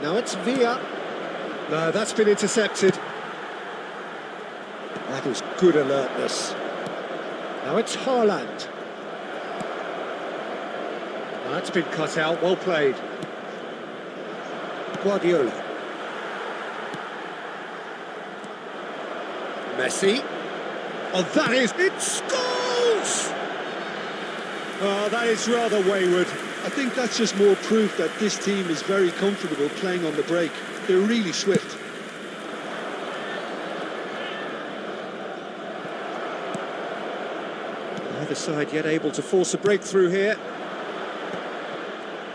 Now it's Villa. No, that's been intercepted. That is good alertness. Now it's Haaland. That's been cut out, well played. Guardiola. Messi. Oh, that is... It scores! Oh, that is rather wayward. I think that's just more proof that this team is very comfortable playing on the break. They're really swift. Neither side yet able to force a breakthrough here.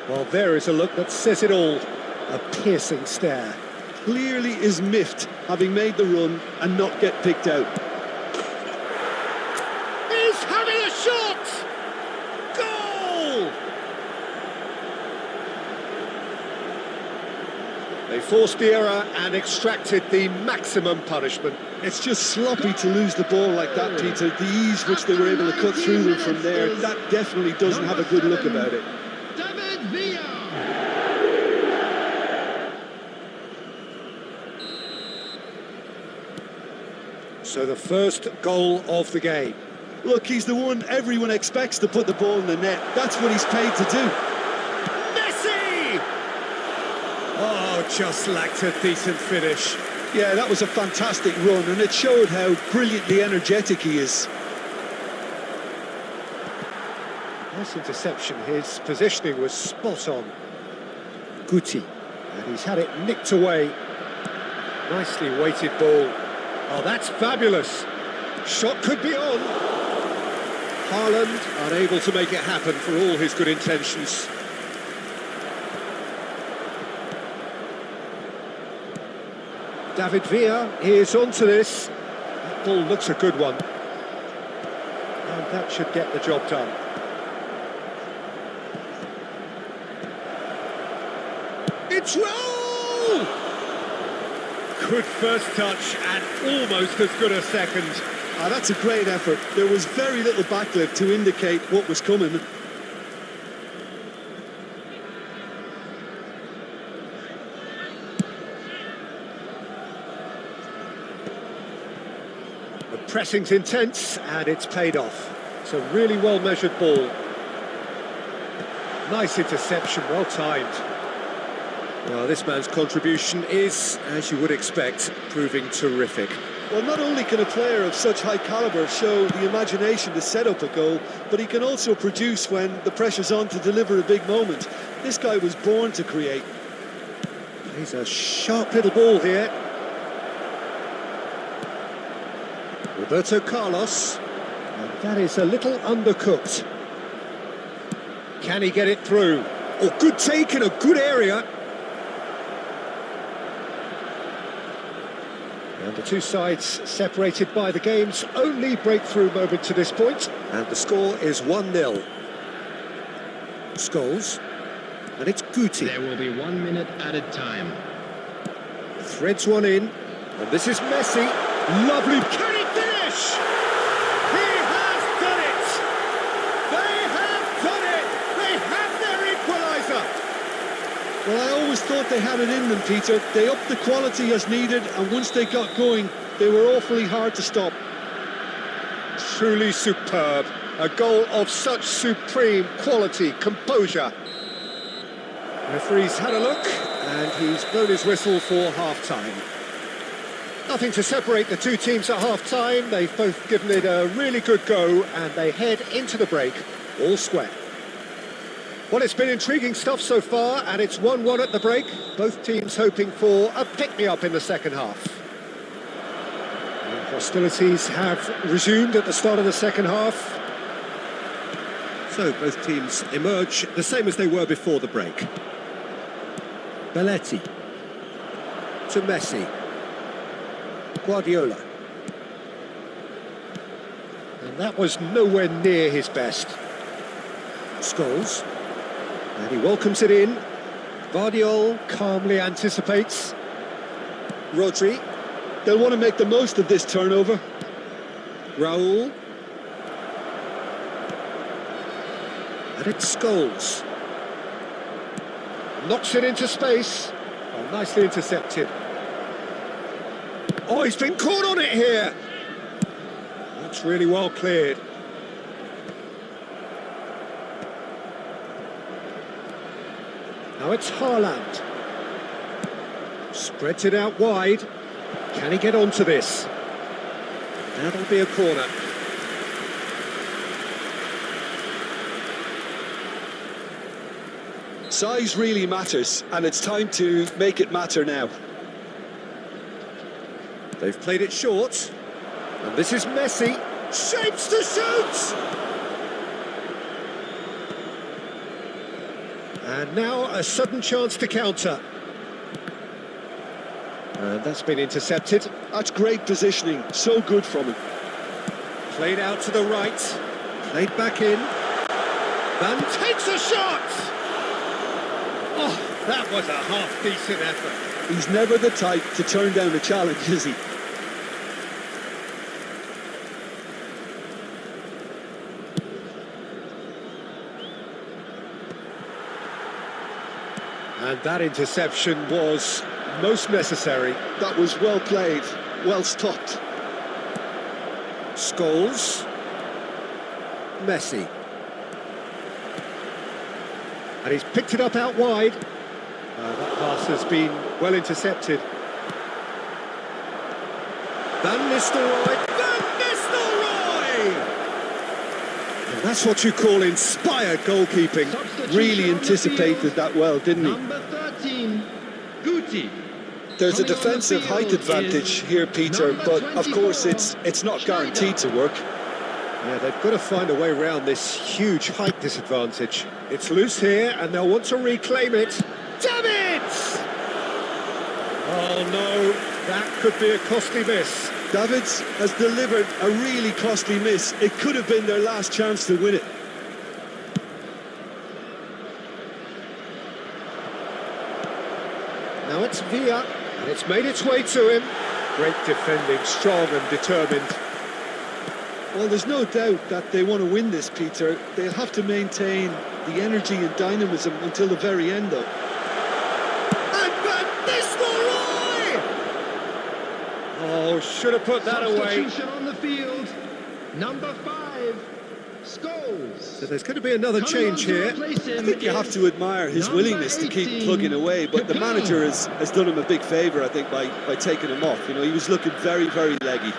Well, there is a look that says it all. A piercing stare. Clearly is miffed, having made the run and not get picked out. He's having a shot! Goal! They forced the error and extracted the maximum punishment. It's just sloppy to lose the ball like that, Peter. The ease which they were able to cut through them from there, that definitely doesn't have a good look about it. So the first goal of the game. Look, he's the one everyone expects to put the ball in the net. That's what he's paid to do. Messi! Oh, just lacked a decent finish. Yeah, that was a fantastic run, and it showed how brilliantly energetic he is. Nice interception. His positioning was spot on. Guti, and he's had it nicked away. Nicely weighted ball. Oh, that's fabulous. Shot could be on. Haaland unable to make it happen for all his good intentions. David Villa is onto this. That ball looks a good one. And that should get the job done. It's roll! Good first touch and almost as good a second. Ah, that's a great effort. There was very little backlift to indicate what was coming. The pressing's intense and it's paid off. It's a really well-measured ball. Nice interception, well timed. Well, this man's contribution is, as you would expect, proving terrific. Well, not only can a player of such high calibre show the imagination to set up a goal, but he can also produce when the pressure's on to deliver a big moment. This guy was born to create. He's a sharp little ball here. Roberto Carlos. And that is a little undercooked. Can he get it through? Oh, good take in a good area. And the two sides separated by the game's only breakthrough moment to this point. And the score is 1-0. Scholes. And it's Guti. There will be 1 minute added time. Threads one in. And this is Messi. Lovely. Can he finish? He has done it! They have done it! They have their equaliser! Well, I always thought they had it in them, Peter. They upped the quality as needed, and once they got going, they were awfully hard to stop. Truly superb. A goal of such supreme quality, composure. Referee's had a look, and he's blown his whistle for half-time. Nothing to separate the two teams at half-time. They've both given it a really good go, and they head into the break, all square. Well, it's been intriguing stuff so far, and it's 1-1 at the break. Both teams hoping for a pick-me-up in the second half. And hostilities have resumed at the start of the second half. So both teams emerge the same as they were before the break. Belletti to Messi. Guardiola. And that was nowhere near his best. Scholes. And he welcomes it in. Vardiol calmly anticipates. Rodri. They'll want to make the most of this turnover. Raul. And it's Scholes. Knocks it into space. Oh, nicely intercepted. Oh, he's been caught on it here. That's really well cleared. Now it's Haaland. Spreads it out wide. Can he get onto this? That'll be a corner. Size really matters, and it's time to make it matter now. They've played it short. And this is Messi. Shapes to shoot! And now a sudden chance to counter. And that's been intercepted. That's great positioning, so good from him. Played out to the right. Played back in. Van takes a shot! Oh, that was a half-decent effort. He's never the type to turn down a challenge, is he? And that interception was most necessary. That was well played, well stopped. Scholes. Messi. And he's picked it up out wide. That pass has been well intercepted. Van Nistelrooy. Van Nistelrooy! And that's what you call inspired goalkeeping. Really anticipated that well, didn't he? Number 13, Guti. There's a Coming on the defensive field height advantage is here, Peter, number but of course 24, it's not guaranteed to work. Yeah, they've got to find a way around this huge height disadvantage. It's loose here, and they'll want to reclaim it. Davids! Oh no, that could be a costly miss. Davids has delivered a really costly miss. It could have been their last chance to win it. Now it's Villa, and it's made its way to him. Great defending, strong and determined. Well, there's no doubt that they want to win this, Peter. They'll have to maintain the energy and dynamism until the very end, though. And Van Nistelrooy! Oh, should have put that away. Substitution on the field. Number 5, Scholes. So there's going to be another change here. I think you have to admire his willingness to keep plugging away, but the manager has done him a big favour, I think, by taking him off. You know, he was looking very, very leggy.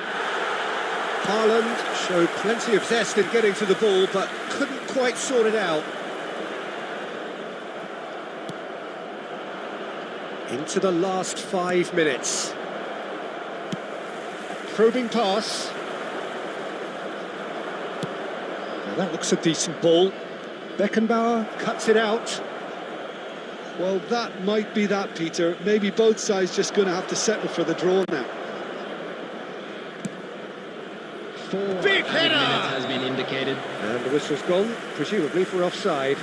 Haaland showed plenty of zest in getting to the ball, but couldn't quite sort it out. Into the last 5 minutes. Probing pass. Now that looks a decent ball. Beckenbauer cuts it out. Well, that might be that, Peter. Maybe both sides just going to have to settle for the draw now. Big header! Has been indicated. And the whistle's gone, presumably for offside.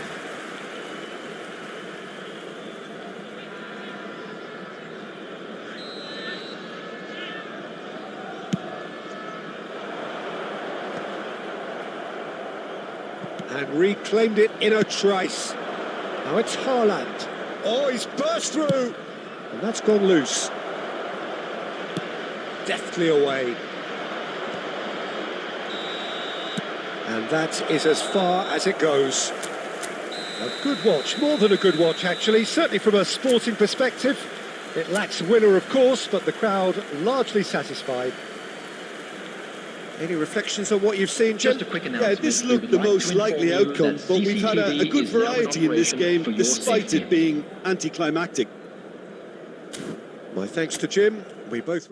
And reclaimed it in a trice. Now it's Haaland. Oh, he's burst through! And that's gone loose. Deftly away. And that is as far as it goes. A good watch, more than a good watch actually, certainly from a sporting perspective. It lacks a winner of course, but the crowd largely satisfied. Any reflections on what you've seen, Jim? Just a quick announcement. Yeah, this looked the most likely outcome, but we've had a good variety in this game, despite it being anticlimactic. My thanks to Jim. We both...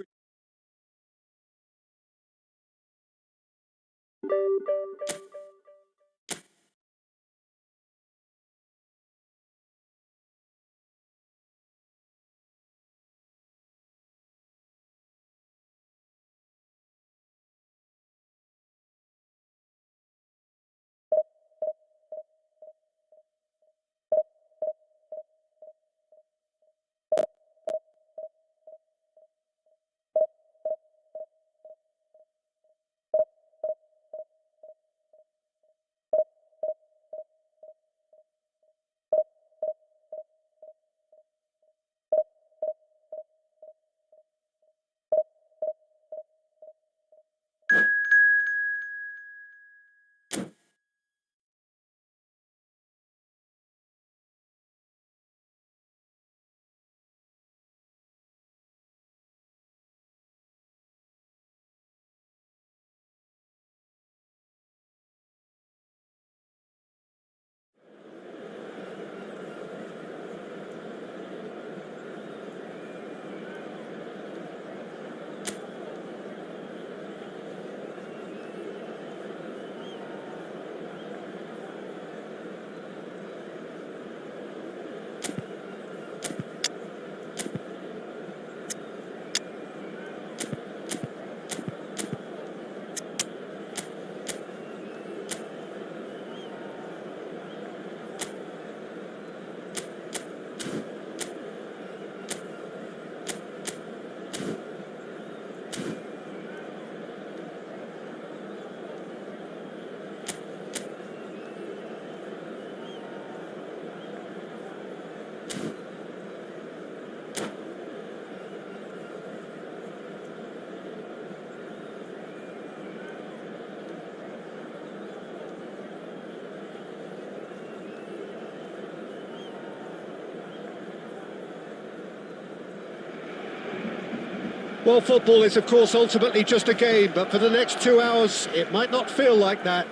Well, football is, of course, ultimately just a game, but for the next 2 hours, it might not feel like that.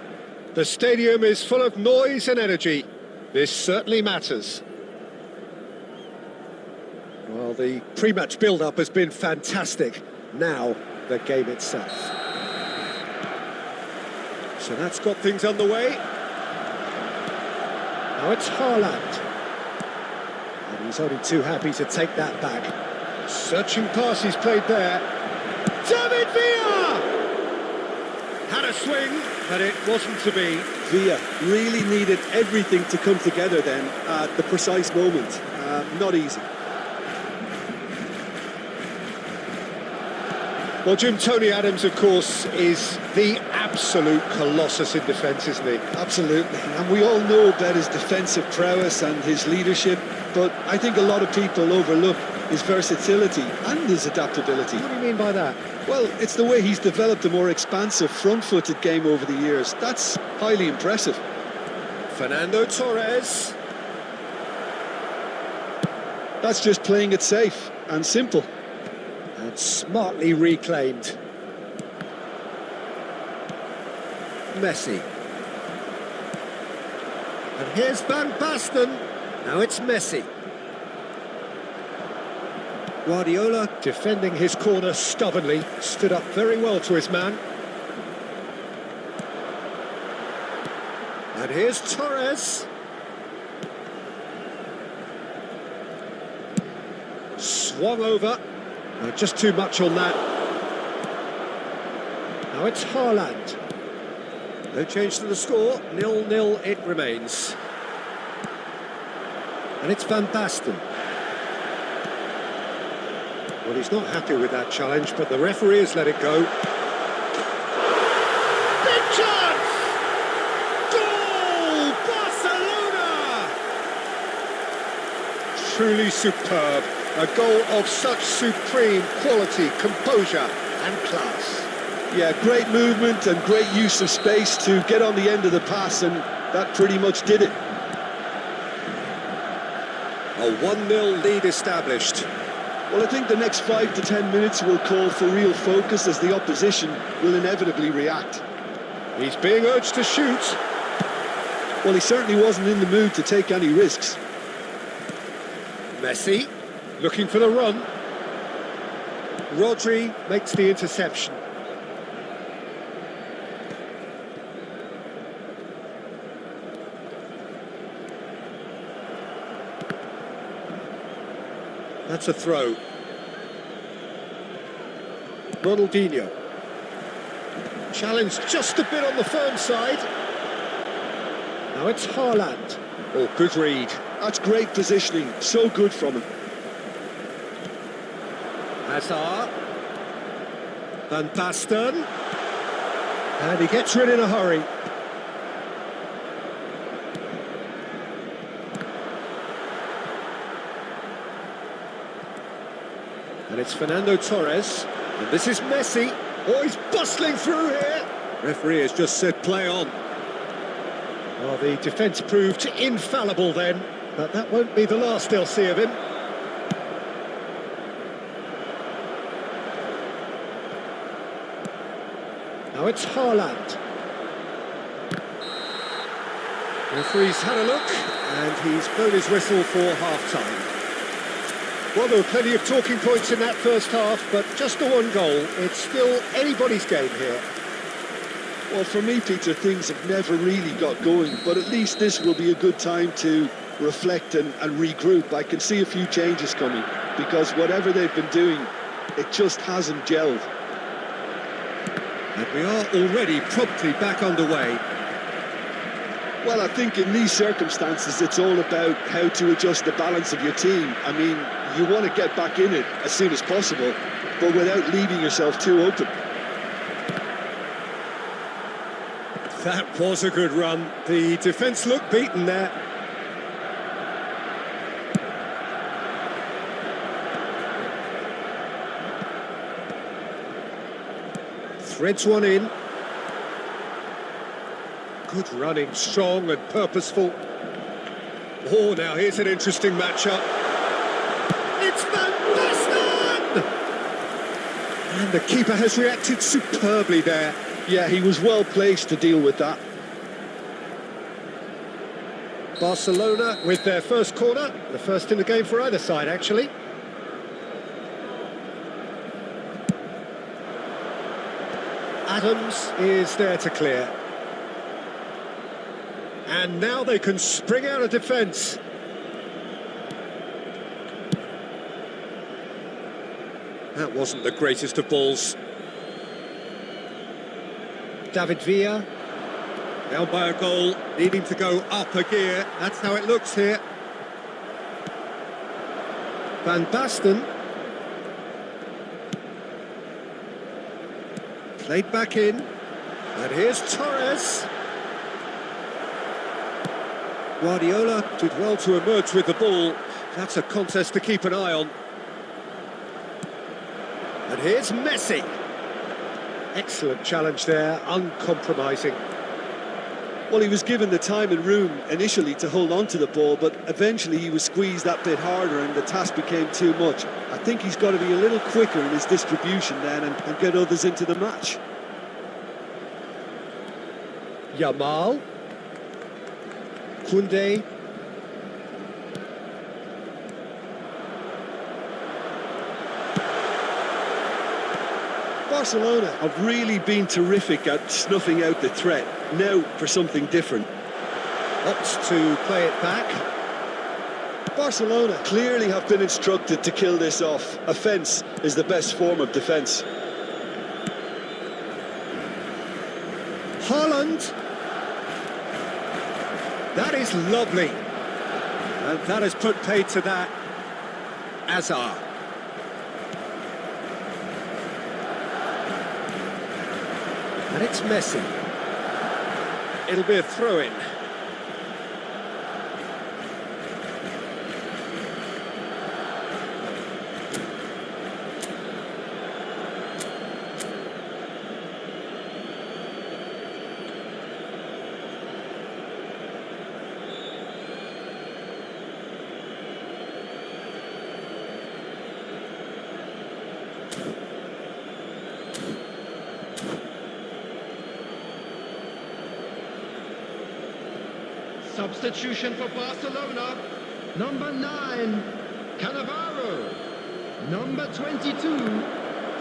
The stadium is full of noise and energy. This certainly matters. Well, the pre-match build-up has been fantastic. Now, the game itself. So that's got things underway. Now it's Haaland. And he's only too happy to take that back. Searching pass he's played there. David Villa! Had a swing, but it wasn't to be. Villa really needed everything to come together then at the precise moment. Not easy. Well, Jim, Tony Adams, of course, is the absolute colossus in defence, isn't he? Absolutely. And we all know about his defensive prowess and his leadership, but I think a lot of people overlook his versatility and his adaptability. What do you mean by that? Well, it's the way he's developed a more expansive, front-footed game over the years. That's highly impressive. Fernando Torres. That's just playing it safe and simple. And smartly reclaimed. Messi. And here's Van Basten. Now it's Messi. Guardiola defending his corner stubbornly, stood up very well to his man. And here's Torres. Swung over. Just too much on that. Now it's Haaland. No change to the score, 0-0 it remains. And it's Van Basten. Well, he's not happy with that challenge, but the referee has let it go. Big chance! Goal! Barcelona! Truly superb. A goal of such supreme quality, composure and class. Yeah, great movement and great use of space to get on the end of the pass, and that pretty much did it. A 1-0 lead established. Well, I think the next 5 to 10 minutes will call for real focus as the opposition will inevitably react. He's being urged to shoot. Well, he certainly wasn't in the mood to take any risks. Messi, looking for the run. Rodri makes the interception. That's a throw. Ronaldinho. Challenged just a bit on the firm side. Now it's Haaland. Oh, good read. That's great positioning. So good from him. Hazard. Van Basten. And he gets rid in a hurry. And it's Fernando Torres. And this is Messi. Oh, he's bustling through here. Referee has just said play on. Well, the defence proved infallible then, but that won't be the last they'll see of him. Now it's Haaland. Referee's had a look, and he's blown his whistle for half-time. Well, there were plenty of talking points in that first half, but just the one goal. It's still anybody's game here. Well, for me, Peter, things have never really got going, but at least this will be a good time to reflect and regroup. I can see a few changes coming, because whatever they've been doing, it just hasn't gelled. And we are already promptly back underway. Well, I think in these circumstances, it's all about how to adjust the balance of your team. I mean, you want to get back in it as soon as possible, but without leaving yourself too open. That was a good run. The defence looked beaten there. Threads one in. Good running, strong and purposeful. Oh, now here's an interesting matchup. It's Van Basten! And the keeper has reacted superbly there. Yeah, he was well placed to deal with that. Barcelona with their first corner, the first in the game for either side, actually. Adams is there to clear. And now they can spring out of defence. That wasn't the greatest of balls. David Villa, down by a goal, needing to go up a gear. That's how it looks here. Van Basten. Played back in. And here's Torres. Guardiola did well to emerge with the ball. That's a contest to keep an eye on. And here's Messi. Excellent challenge there, uncompromising. Well, he was given the time and room initially to hold on to the ball, but eventually he was squeezed that bit harder and the task became too much. I think he's got to be a little quicker in his distribution then and get others into the match. Yamal. Koundé. Barcelona have really been terrific at snuffing out the threat. Now for something different. Opts to play it back. Barcelona clearly have been instructed to kill this off. Offence is the best form of defence. Haaland. That is lovely. And that has put paid to that. Azar. And it's Messi. It'll be a throw-in. Substitution for Barcelona. Number 9, Cannavaro. Number 22,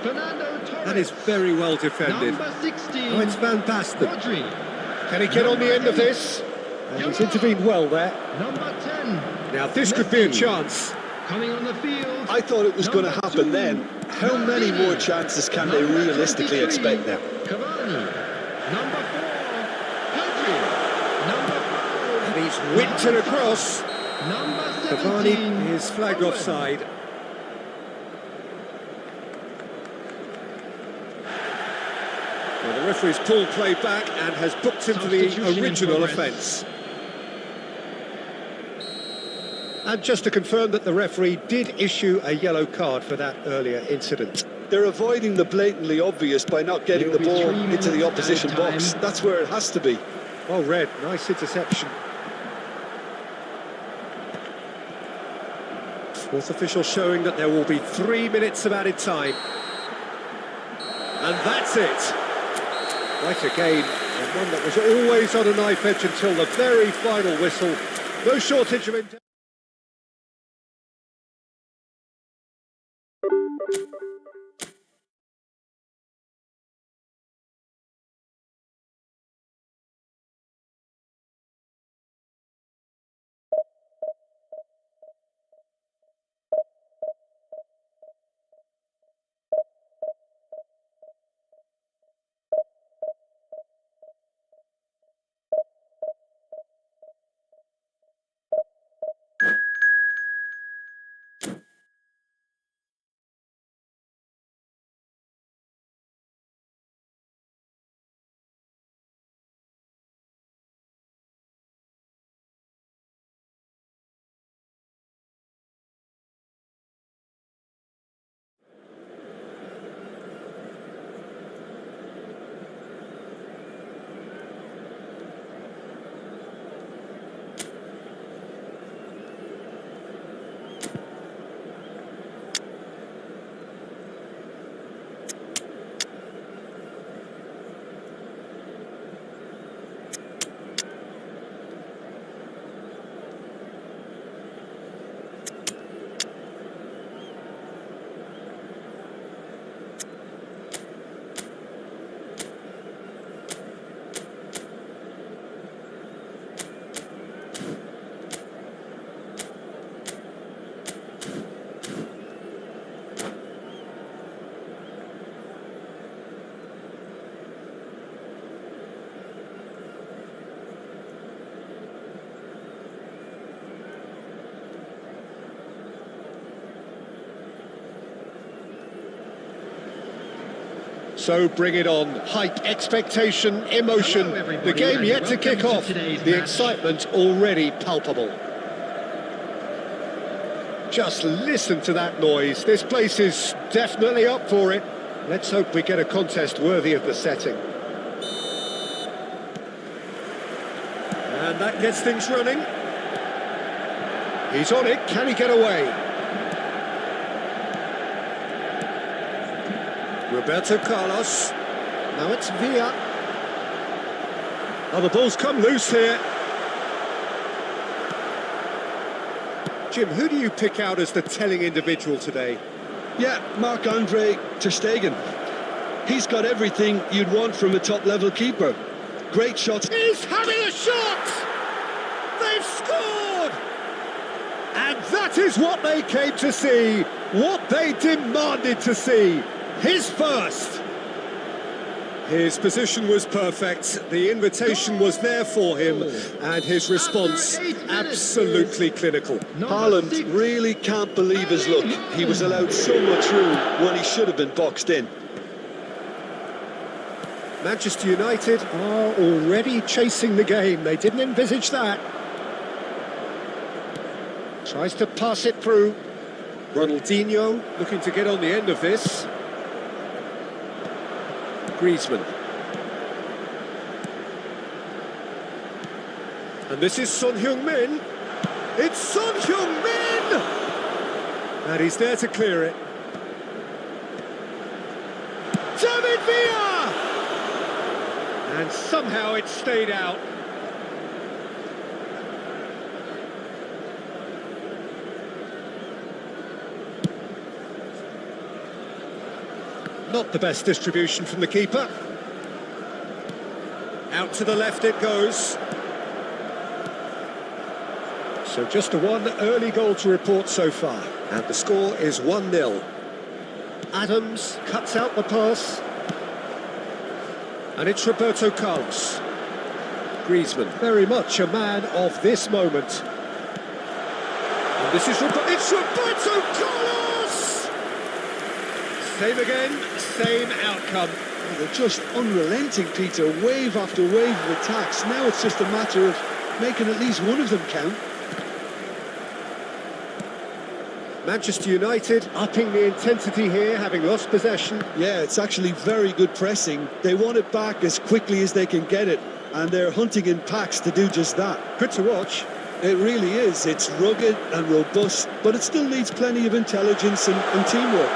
Fernando Torres. That is very well defended. Number 16, Oh, it's Van Basten. Rodri. Can he get on the end of this? And he's intervened well there. Number 10. Now this could be a Messi. chance. Coming on the field. I thought it was going to Number happen 2, then. How many more chances can they Number realistically 23, expect now? Cavani. Number 4, Pedri. Number 5. And he's whipped it across. Number 17. Cavani is flagged Owen. offside. Well, the referee's pulled play back and has booked him for the Substitution in original progress. offence. And just to confirm that the referee did issue a yellow card for that earlier incident. They're avoiding the blatantly obvious by not getting the It'll be ball 3 into the minutes opposition added box. time. That's where it has to be. Well read, nice interception. Fourth official showing that there will be 3 minutes of added time. And that's it. Right again, and one that was always on a knife edge until the very final whistle. No shortage of... So bring it on. Hype, expectation, emotion. Hello, everybody, The game and yet to welcome kick to off. today's The match. excitement already palpable. Just listen to that noise. This place is definitely up for it. Let's hope we get a contest worthy of the setting. And that gets things running. He's on it. Can he get away? Roberto Carlos. Now it's Villa. Oh, the ball's come loose here. Jim, who do you pick out as the telling individual today? Yeah, Marc-Andre ter Stegen. He's got everything you'd want from a top-level keeper. Great shots. He's having a shot! They've scored! And that is what they came to see, what they demanded to see. His first. His position was perfect, the invitation was there for him, and his response absolutely clinical. Haaland really can't believe his luck. He was allowed so much room when he should have been boxed in. Manchester United are already chasing the game, they didn't envisage that. Tries to pass it through. Ronaldinho looking to get on the end of this. Griezmann. And this is Son Heung-min. It's Son Heung-min! And he's there to clear it. David Villa! And somehow it stayed out. Not the best distribution from the keeper. Out to the left it goes. So just a one early goal to report so far. And the score is 1-0. Adams cuts out the pass. And it's Roberto Carlos. Griezmann, very much a man of this moment. And this is it's Roberto Carlos! Same again, same outcome. They're just unrelenting, Peter. Wave after wave of attacks. Now it's just a matter of making at least one of them count. Manchester United upping the intensity here, having lost possession. Yeah, it's actually very good pressing. They want it back as quickly as they can get it, and they're hunting in packs to do just that. Good to watch. It really is. It's rugged and robust, but it still needs plenty of intelligence and teamwork.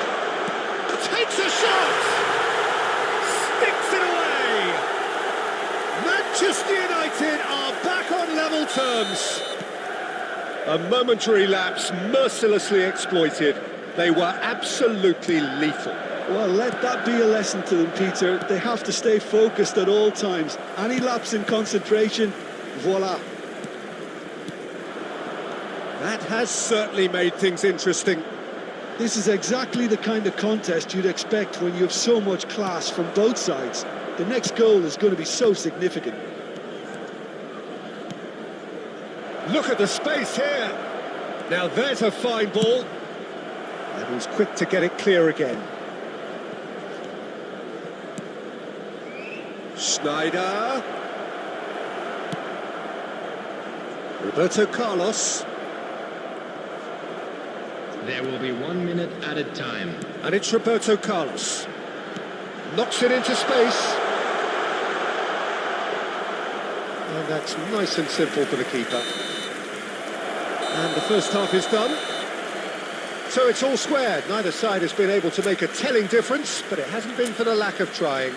Takes a shot! Sticks it away! Manchester United are back on level terms. A momentary lapse mercilessly exploited. They were absolutely lethal. Well, let that be a lesson to them, Peter. They have to stay focused at all times. Any lapse in concentration, voila. That has certainly made things interesting. This is exactly the kind of contest you'd expect when you have so much class from both sides. The next goal is going to be so significant. Look at the space here. Now there's a fine ball. And he's quick to get it clear again. Schneider. Roberto Carlos. There will be 1 minute added time. And it's Roberto Carlos. Knocks it into space. And that's nice and simple for the keeper. And the first half is done. So it's all squared. Neither side has been able to make a telling difference, but it hasn't been for the lack of trying.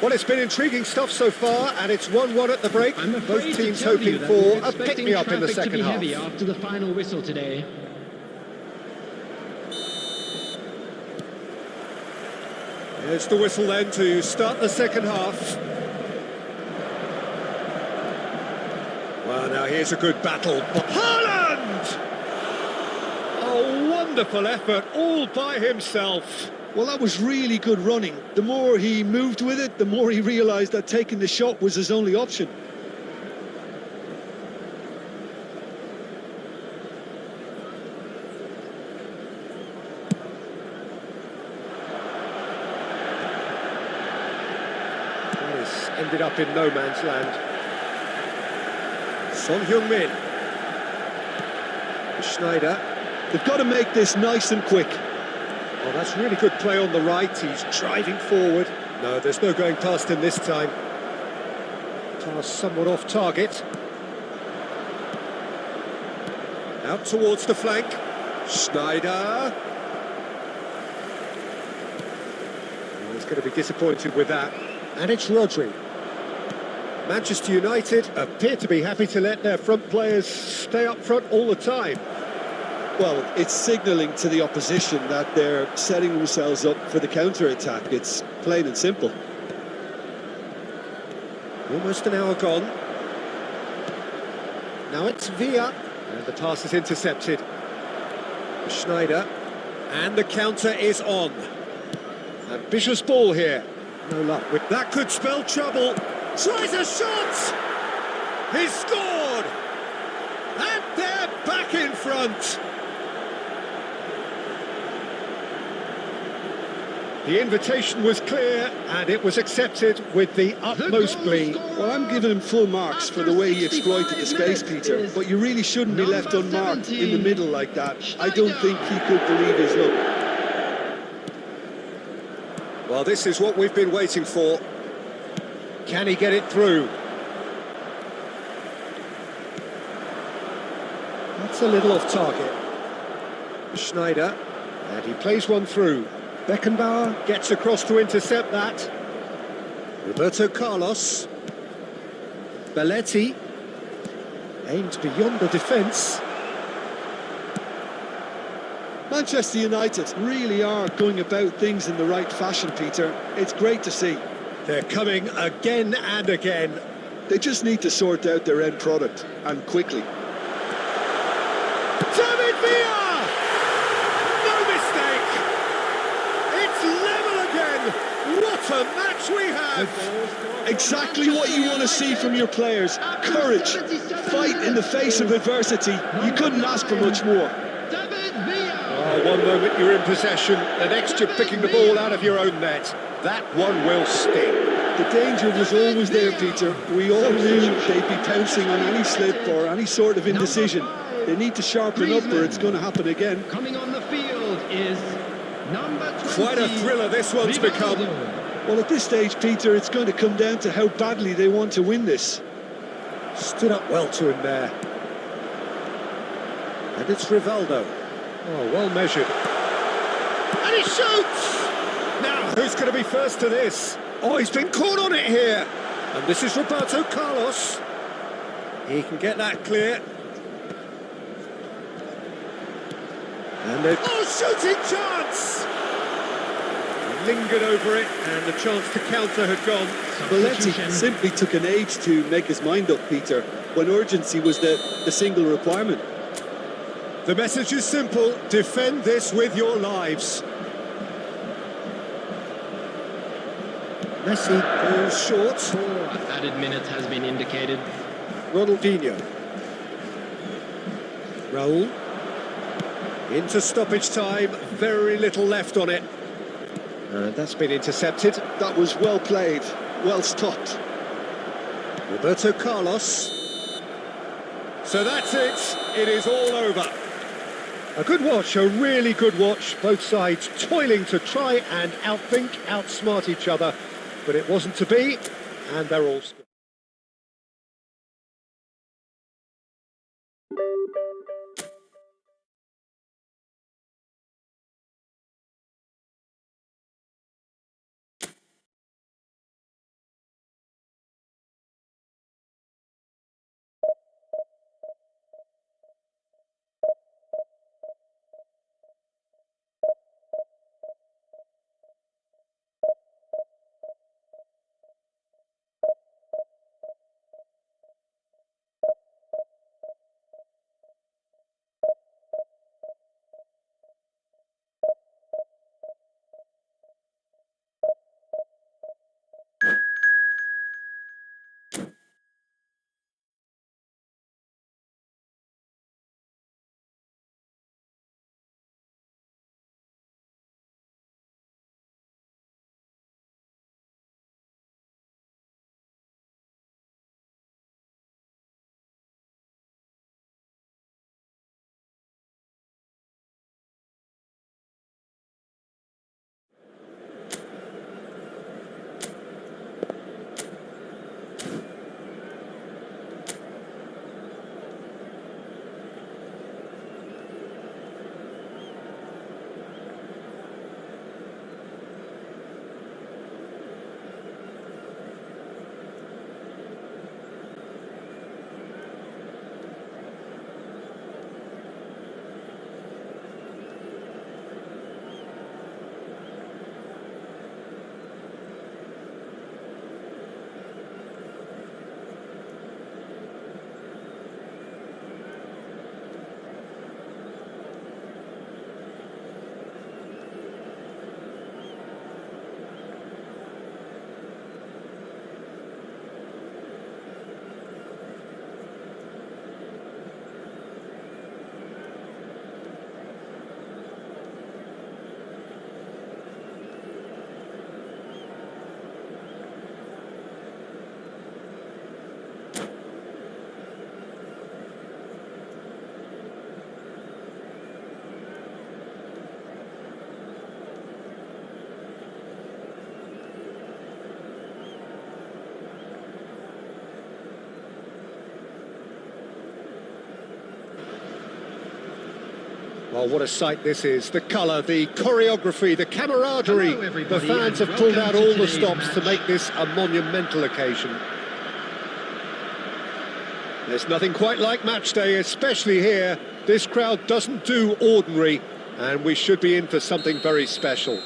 Well, it's been intriguing stuff so far, and it's 1-1 at the break. I'm afraid Both teams to tell hoping you that for we're a expecting pick-me-up in the traffic to second be half. heavy after the final whistle today. Here's the whistle then to start the second half. Well, now here's a good battle. Haaland! A wonderful effort all by himself. Well, that was really good running. The more he moved with it, the more he realised that taking the shot was his only option. ended up in no man's land. Son Heung-min. Schneider. They've got to make this nice and quick. Oh, that's really good play on the right. He's driving forward. No, there's no going past him this time. Pass somewhat off target. Out towards the flank. Schneider. Oh, he's going to be disappointed with that. And it's Rodri. Manchester United appear to be happy to let their front players stay up front all the time. Well, it's signalling to the opposition that they're setting themselves up for the counter-attack. It's plain and simple. Almost an hour gone. Now it's Villa. And the pass is intercepted. Schneider. And the counter is on. Ambitious ball here. No luck with that. Could spell trouble. Tries a shot! He's scored! And they're back in front. The invitation was clear, and it was accepted with the utmost glee. Well, I'm giving him full marks for the way he exploited the space, Peter. But you really shouldn't be left unmarked in the middle like that. I don't think he could believe his luck. Well, this is what we've been waiting for. Can he get it through? That's a little off target. Schneider, and he plays one through. Beckenbauer gets across to intercept that. Roberto Carlos. Belletti aimed beyond the defence. Manchester United really are going about things in the right fashion, Peter. It's great to see. They're coming again and again. They just need to sort out their end product, and quickly. David Villa! No mistake! It's level again! What a match we have! Exactly what you want to see from your players. Courage, fight in the face of adversity. You couldn't ask for much more. Oh, one moment you're in possession, the next you're picking the ball out of your own net. That one will sting. The danger was always there, Peter. We all knew they'd be pouncing on any slip or any sort of indecision. They need to sharpen up or it's going to happen again. Coming on the field is number 20. Quite a thriller this one's become. Well, at this stage, Peter, it's going to come down to how badly they want to win this. Stood up well to him there. And it's Rivaldo. Oh, well measured. And he shoots! Now, who's going to be first to this? Oh, he's been caught on it here. And this is Roberto Carlos. He can get that clear. And they've... Oh, shooting chance! Lingered over it, and the chance to counter had gone. Belletti simply took an age to make his mind up, Peter, when urgency was the single requirement. The message is simple: defend this with your lives. Messi goes short. An added minute has been indicated. Ronaldinho. Raul. Into stoppage time, very little left on it. And that's been intercepted. That was well played, well stopped. Roberto Carlos. So that's it. It is all over. A good watch, a really good watch. Both sides toiling to try and outthink, outsmart each other. But it wasn't to be, and they're all scored. Well, what a sight this is. The colour, the choreography, the camaraderie. Hello, The everybody, fans and have pulled out welcome to all the today's stops to match. make this a monumental occasion. There's nothing quite like match day, especially here. This crowd doesn't do ordinary, and we should be in for something very special.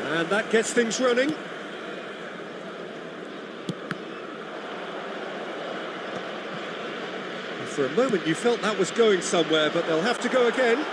And that gets things running. For a moment you felt that was going somewhere, but they'll have to go again.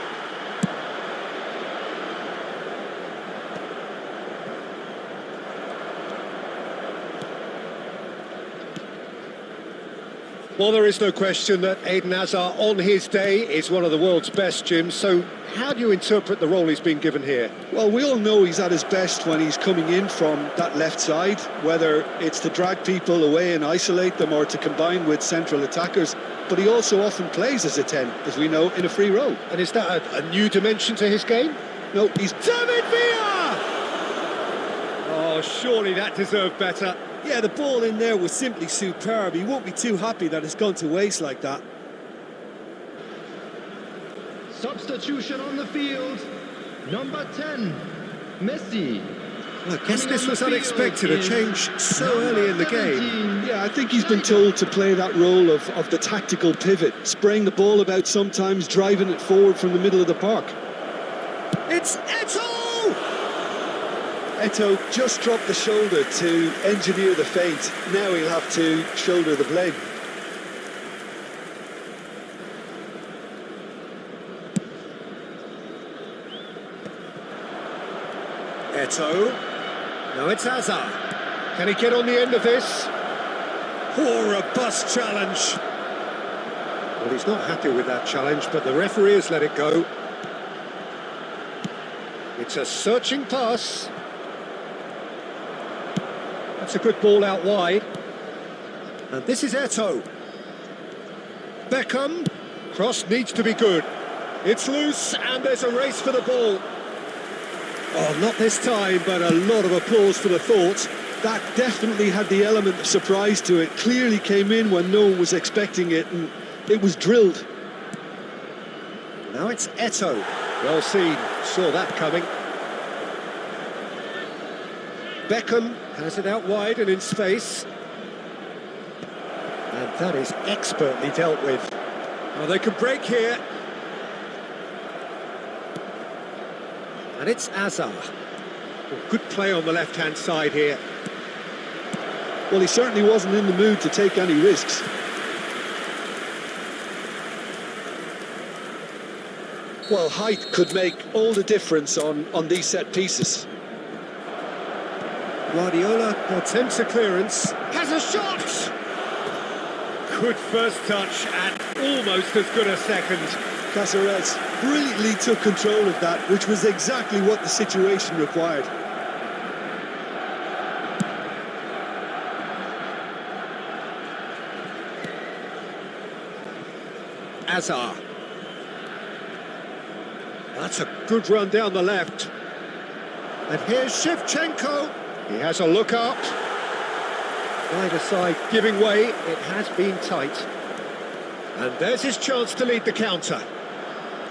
Well, there is no question that Eden Hazard on his day is one of the world's best, Jim. So how do you interpret the role he's been given here? Well, we all know he's at his best when he's coming in from that left side, whether it's to drag people away and isolate them or to combine with central attackers. But he also often plays as a 10, as we know, in a free role. And is that a new dimension to his game? No, he's... David Villa! Oh, surely that deserved better. Yeah, the ball in there was simply superb. He won't be too happy that it's gone to waste like that. Substitution on the field. Number 10, Messi. Well, I guess this was unexpected, a change so early in the game. Yeah, I think he's been told to play that role of the tactical pivot, spraying the ball about sometimes, driving it forward from the middle of the park. It's Eto'o! Eto'o just dropped the shoulder to engineer the feint. Now he'll have to shoulder the blame. Eto'o. Now it's Hazard. Can he get on the end of this? Oh, a robust challenge. Well, he's not happy with that challenge, but the referee has let it go. It's a searching pass. That's a good ball out wide. And this is Eto'o. Beckham. Cross needs to be good. It's loose, and there's a race for the ball. Oh, not this time, but a lot of applause for the thought. That definitely had the element of surprise to it. Clearly came in when no one was expecting it, and it was drilled. Now it's Eto'o. Well seen, saw that coming. Beckham has it out wide and in space. And that is expertly dealt with. Oh, they can break here. And it's Hazard. Well, good play on the left-hand side here. Well, he certainly wasn't in the mood to take any risks. Well, height could make all the difference on these set pieces. Guardiola attempts a clearance. Has a shot! Good first touch and almost as good a second. Caceres brilliantly took control of that, which was exactly what the situation required. Hazard. That's a good run down the left. And here's Shevchenko. He has a look up. Either side giving way. It has been tight. And there's his chance to lead the counter.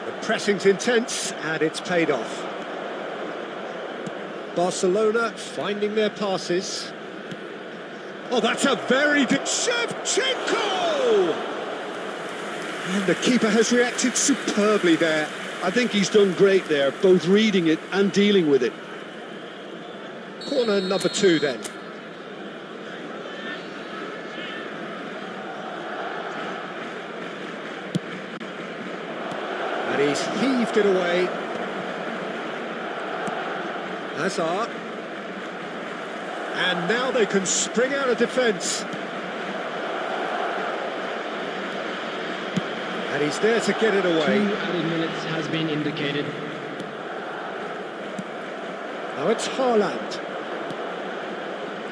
The pressing's intense, and it's paid off. Barcelona finding their passes. Oh, that's a very good... Shevchenko! And the keeper has reacted superbly there. I think he's done great there, both reading it and dealing with it. Corner number 2 then. And he's heaved it away. Hazard. And now they can spring out of defence. And he's there to get it away. 2 added minutes has been indicated. Now it's Haaland.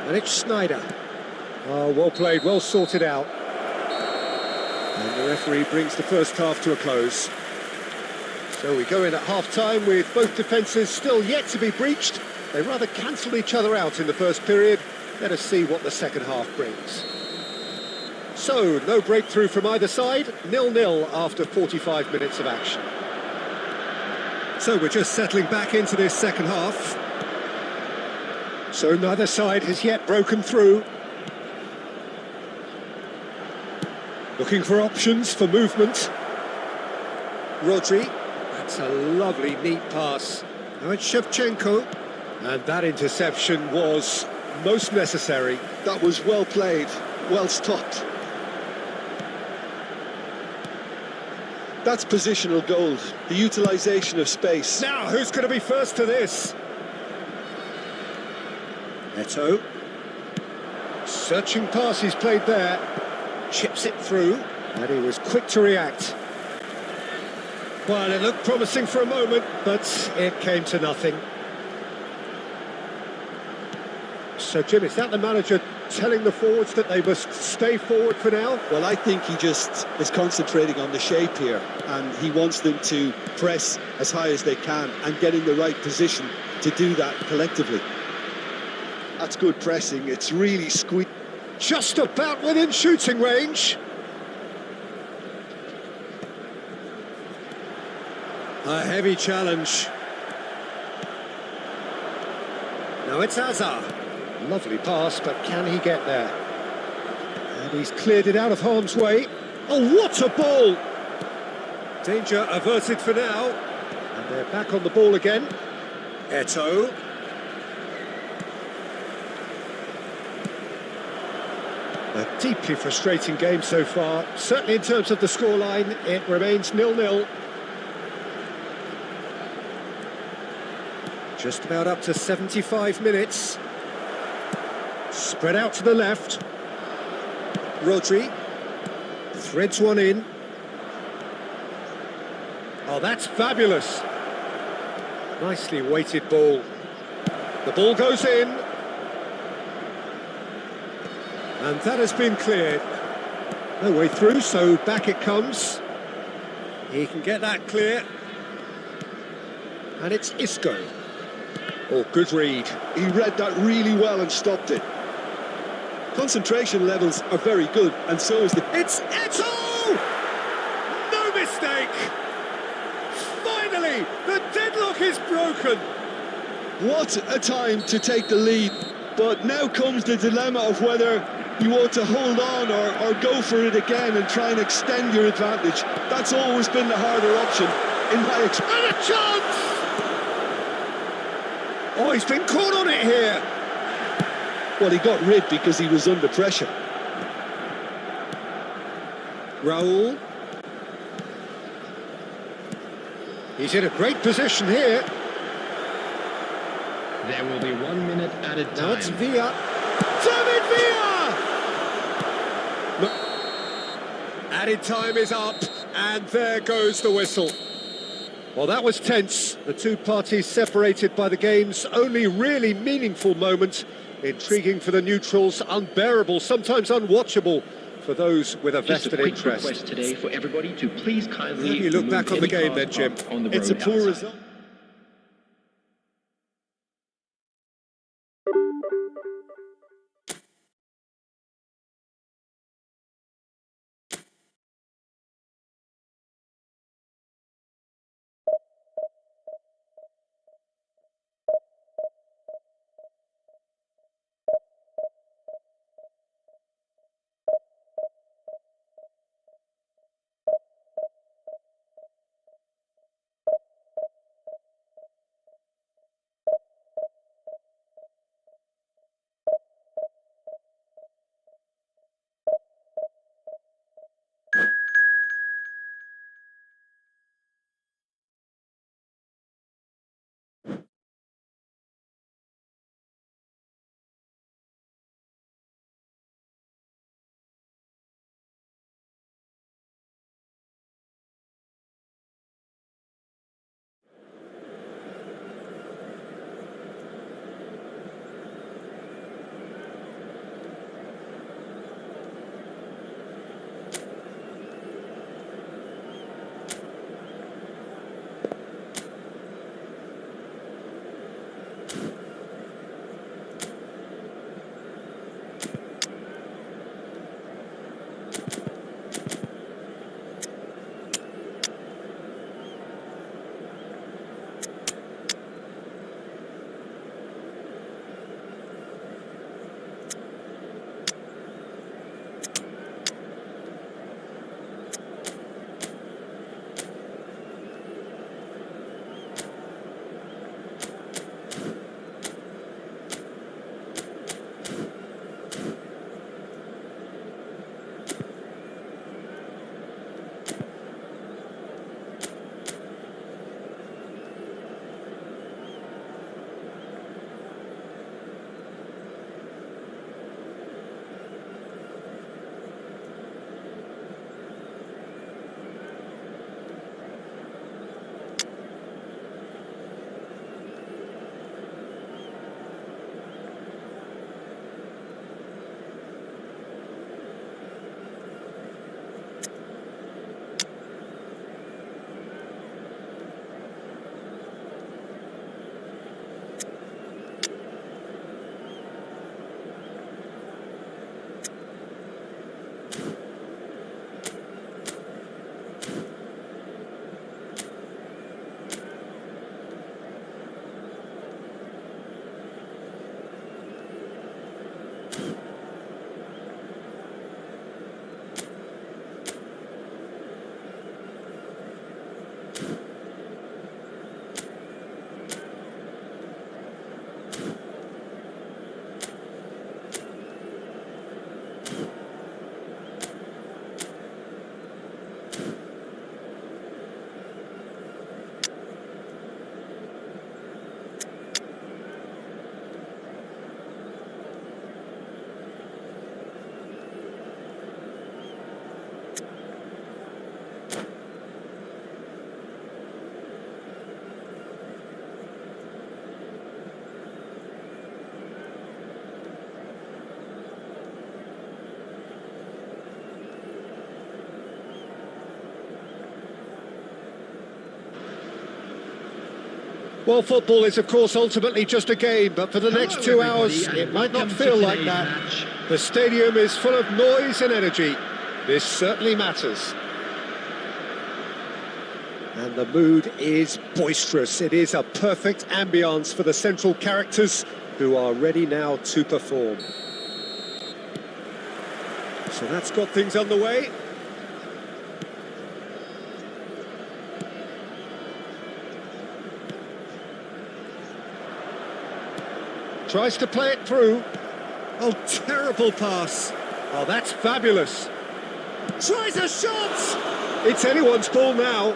And it's Snyder. Oh, well played, well sorted out. And the referee brings the first half to a close. So we go in at half-time with both defences still yet to be breached. They rather cancelled each other out in the first period. Let us see what the second half brings. So, no breakthrough from either side. 0-0 after 45 minutes of action. So we're just settling back into this second half. So neither side has yet broken through. Looking for options for movement. Rodri. That's a lovely, neat pass. Now it's Shevchenko. And that interception was most necessary. That was well played, well stopped. That's positional gold, the utilisation of space. Now, who's going to be first to this? Eto'o. Searching pass he's played there. Chips it through. And he was quick to react. Well, it looked promising for a moment, but it came to nothing. So, Jim, is that the manager telling the forwards that they must stay forward for now? Well, I think he just is concentrating on the shape here, and he wants them to press as high as they can and get in the right position to do that collectively. That's good pressing. It's really squeezed. Just about within shooting range. A heavy challenge. Now it's Hazard. Lovely pass, but can he get there? And he's cleared it out of harm's way. Oh, what a ball! Danger averted for now. And they're back on the ball again. Eto'o. A deeply frustrating game so far. Certainly in terms of the scoreline, it remains 0-0. Just about up to 75 minutes. Spread out to the left. Rodri threads one in. Oh, that's fabulous. Nicely weighted ball. The ball goes in. And that has been cleared. No way through, so back it comes. He can get that clear. And it's Isco. Oh, good read. He read that really well and stopped it. Concentration levels are very good, and so is the... It's Eto'o! No mistake! Finally, the deadlock is broken! What a time to take the lead. But now comes the dilemma of whether you want to hold on or go for it again and try and extend your advantage. That's always been the harder option in my experience. And a chance! Oh, he's been caught on it here! Well, he got rid because he was under pressure. Raul. He's in a great position here. There will be 1 minute added time. Now it's Villa. David Villa! Look. Added time is up, and there goes the whistle. Well, that was tense. The two parties separated by the game's only really meaningful moment. Intriguing for the neutrals, unbearable, sometimes unwatchable for those with a vested interest. Just a quick request today for everybody to please kindly... How do you look back on the game then, Jim? It's a poor result. Well, football is, of course, ultimately just a game, but for the next Hello, 2 everybody, hours, and it might not welcome to feel like today's that. match. The stadium is full of noise and energy. This certainly matters. And the mood is boisterous. It is a perfect ambience for the central characters who are ready now to perform. So that's got things underway. Tries to play it through. Oh, terrible pass. Oh, that's fabulous. Tries a shot! It's anyone's ball now.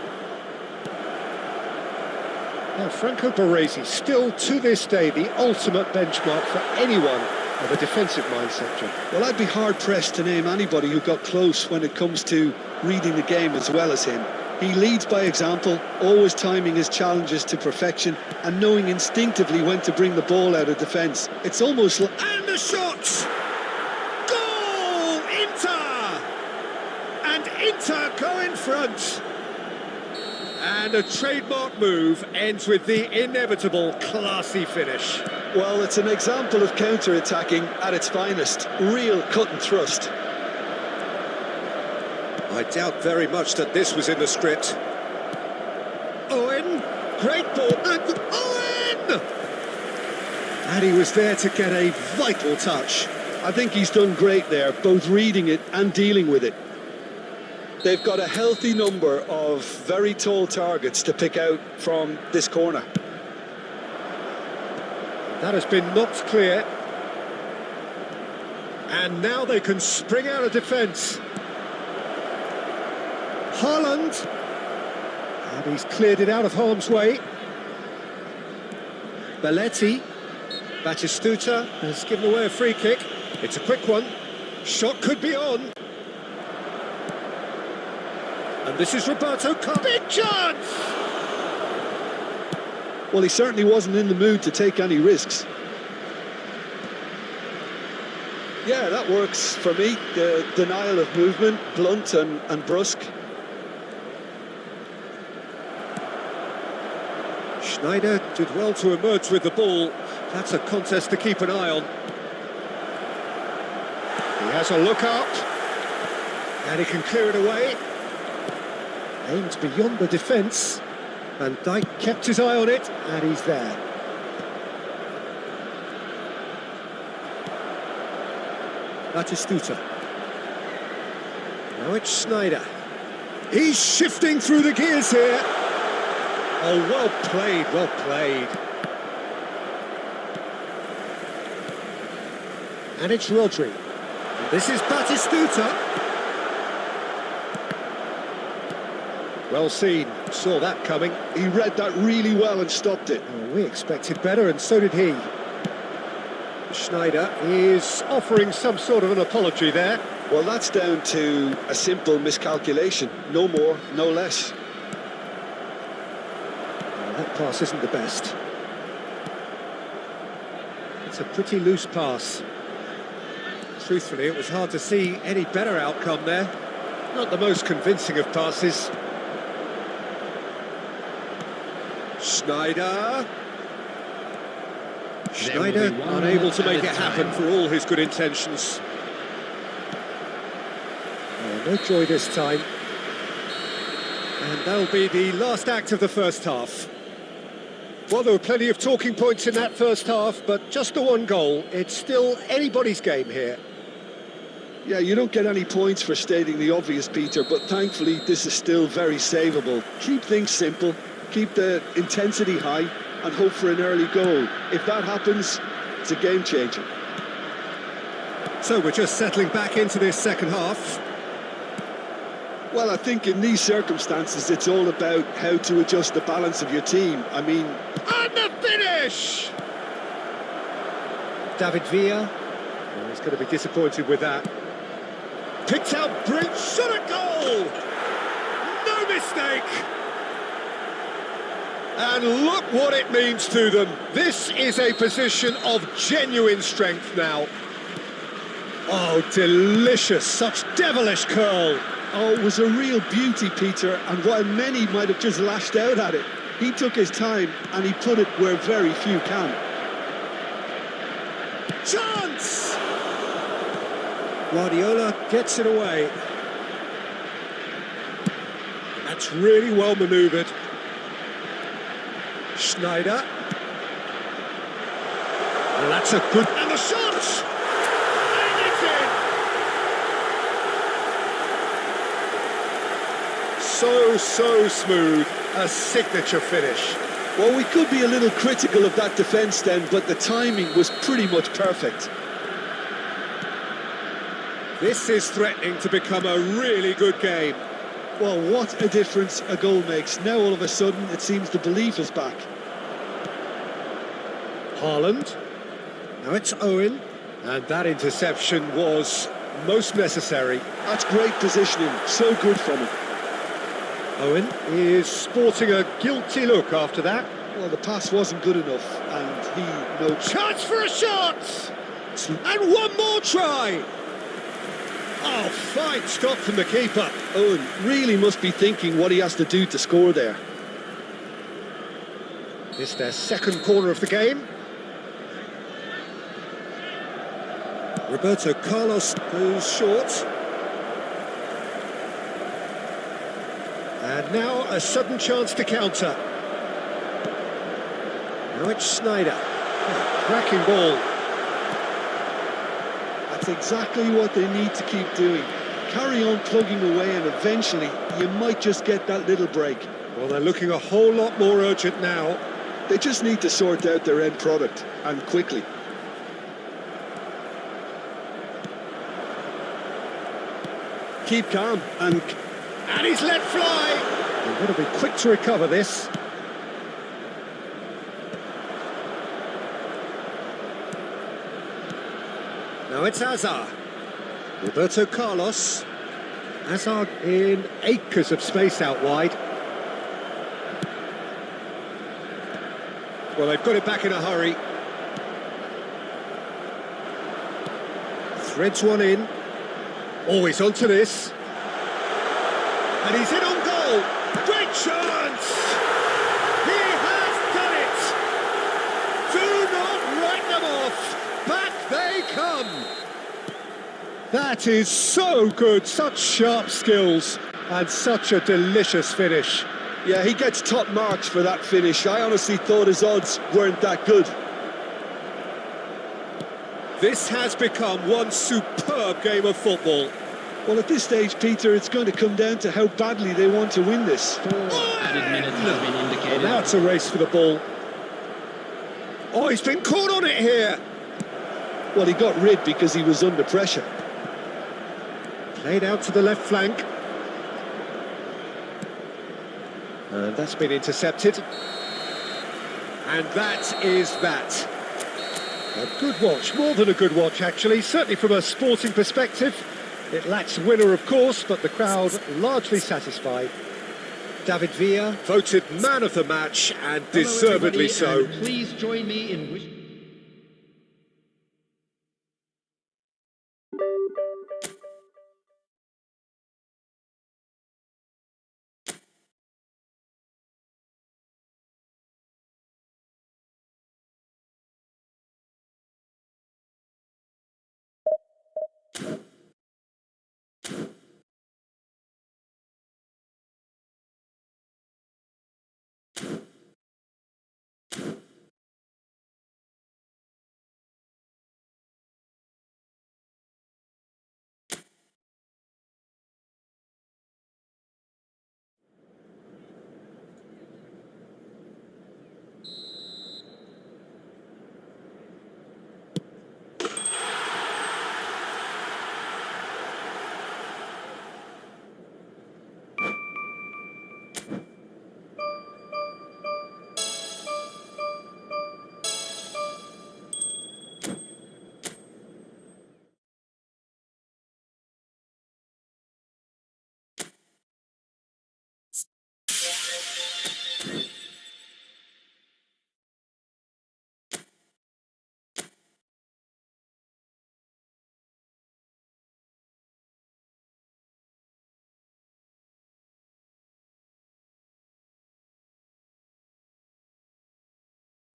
Now, Franco Baresi, still to this day, the ultimate benchmark for anyone of a defensive mindset, John. Well, I'd be hard-pressed to name anybody who got close when it comes to reading the game as well as him. He leads by example, always timing his challenges to perfection and knowing instinctively when to bring the ball out of defence. It's almost like... And the shot! Goal! Inter! And Inter go in front. And a trademark move ends with the inevitable classy finish. Well, it's an example of counter-attacking at its finest. Real cut and thrust. I doubt very much that this was in the script. Owen, great ball, and Owen! And he was there to get a vital touch. I think he's done great there, both reading it and dealing with it. They've got a healthy number of very tall targets to pick out from this corner. That has been knocked clear. And now they can spring out of defence. Haaland. And he's cleared it out of harm's way. Belletti. Batistuta has given away a free kick. It's a quick one. Shot could be on. And this is Roberto Carlos. Big chance! Well, he certainly wasn't in the mood to take any risks. Yeah, that works for me. The denial of movement, blunt and brusque. Schneider did well to emerge with the ball. That's a contest to keep an eye on. He has a look up. And he can clear it away. Aimed beyond the defence. Van Dijk kept his eye on it, and he's there. Batistuta. Now it's Schneider. He's shifting through the gears here. Oh, well played, well played. And it's Rodri. And this is Batistuta. Well seen, saw that coming. He read that really well and stopped it. Oh, we expected better, and so did he. Schneider is offering some sort of an apology there. Well, that's down to a simple miscalculation. No more, no less. Oh, that pass isn't the best. It's a pretty loose pass. Truthfully, it was hard to see any better outcome there. Not the most convincing of passes. Schneider. Schneider unable to make it happen for all his good intentions. Oh, no joy this time. And that'll be the last act of the first half. Well, there were plenty of talking points in that first half, but just the one goal. It's still anybody's game here. Yeah, you don't get any points for stating the obvious, Peter, but thankfully this is still very savable. Keep things simple, keep the intensity high, and hope for an early goal. If that happens, it's a game changer. So we're just settling back into this second half. Well, I think in these circumstances, it's all about how to adjust the balance of your team. I mean... And the finish! David Villa. Oh, he's going to be disappointed with that. Picked out Brent, shot a goal! No mistake! And look what it means to them. This is a position of genuine strength now. Oh, delicious, such devilish curl. Oh, it was a real beauty, Peter, and while many might have just lashed out at it, He took his time and he put it where very few can. Chance! Guardiola gets it away. That's really well manoeuvred. Schneider. And that's a good... And the shot! And it's in! So smooth. A signature finish. Well, we could be a little critical of that defence then, but the timing was pretty much perfect. This is threatening to become a really good game. Well, what a difference a goal makes. Now all of a sudden it seems the belief is back. Haaland. Now it's Owen. And that interception was most necessary. That's great positioning, so good from him. Owen is sporting a guilty look after that. Well, the pass wasn't good enough, and he no Chance for a shot! And one more try! Oh, fine stop from the keeper. Owen really must be thinking what he has to do to score there. It's their second corner of the game. Roberto Carlos goes short. And now a sudden chance to counter. Now it's Schneider. Oh, cracking ball. That's exactly what they need to keep doing. Carry on plugging away and eventually you might just get that little break. Well, they're looking a whole lot more urgent now. They just need to sort out their end product, and quickly. Keep calm and he's let fly! They've got to be quick to recover this. Now it's Hazard. Roberto Carlos. Hazard in acres of space out wide. Well, they've got it back in a hurry. Threads one in. Oh, he's onto this. And he's in on goal. Great chance! He has done it! Do not write them off! Back they come! That is so good, such sharp skills, and such a delicious finish. yeah, he gets top marks for that finish. I honestly thought his odds weren't that good. This has become one superb game of football. Well, at this stage, Peter, it's going to come down to how badly they want to win this. Added minutes has been Well, indicated. now it's a race for the ball. Oh, he's been caught on it here. Well, he got rid because he was under pressure. Played out to the left flank. And that's been intercepted. And that is that. A good watch, more than a good watch actually, certainly from a sporting perspective. It lacks winner of course, but the crowd largely satisfied. David Villa voted man of the match, and Hello, deservedly everybody, so. and please join me in wishing...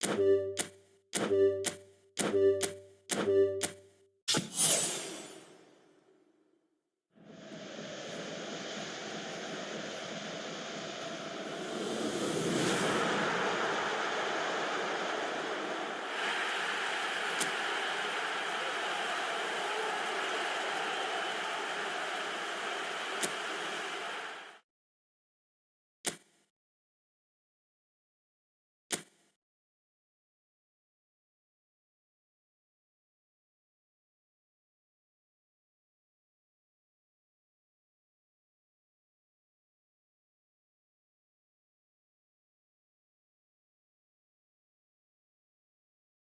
it.